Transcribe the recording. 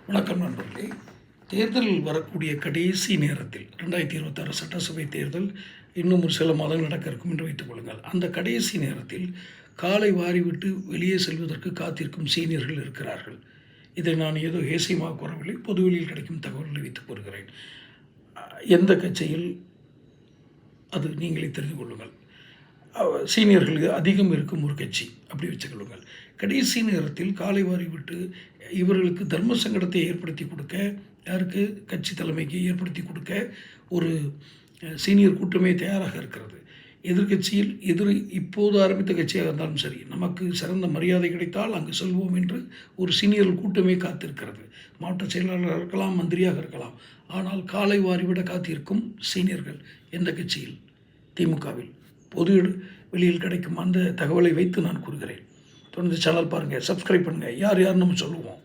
வணக்கம் நண்பர்களே. தேர்தல் வரக்கூடிய கடைசி நேரத்தில் 2026 சட்டசபை தேர்தல் இன்னும் ஒரு சில மாதங்கள் நடக்க இருக்கும் என்று வைத்துக் கொள்ளுங்கள். அந்த கடைசி நேரத்தில் காலை வாரிவிட்டு வெளியே செல்வதற்கு காத்திருக்கும் சீனியர்கள் இருக்கிறார்கள். இதை நான் ஏதோ ஏசியமாக கூறவில்லை, பொதுவெளியில் கிடைக்கும் தகவல்களை வைத்துக் கூறுகிறேன். எந்த கட்சியில் அது நீங்களே தெரிந்து கொள்ளுங்கள். சீனியர்களுக்கு அதிகம் இருக்கும் ஒரு கட்சி அப்படி வச்சுக்கொள்ளுங்கள். கடைசி நேரத்தில் காலை வாரி விட்டு இவர்களுக்கு தர்ம சங்கடத்தை ஏற்படுத்தி கொடுக்க, யாருக்கு, கட்சி தலைமைக்கு ஏற்படுத்தி கொடுக்க ஒரு சீனியர் கூட்டமே தயாராக இருக்கிறது. எதிர்கட்சியில் இப்போது ஆரம்பித்த கட்சியாக இருந்தாலும் சரி, நமக்கு சிறந்த மரியாதை கிடைத்தால் அங்கு செல்வோம் என்று ஒரு சீனியர் கூட்டமே காத்திருக்கிறது. மாவட்ட செயலாளராக இருக்கலாம், மந்திரியாக இருக்கலாம். ஆனால் காலை வாரிவிட காத்திருக்கும் சீனியர்கள் எந்த கட்சியில்? திமுகவில். பொது வெளியில் கிடைக்கும் அந்த தகவலை வைத்து நான் கூறுகிறேன். தொடர்ந்து சேனல் பாருங்கள், சப்ஸ்கிரைப் பண்ணுங்கள். யார் நம்ம சொல்லுவோம்.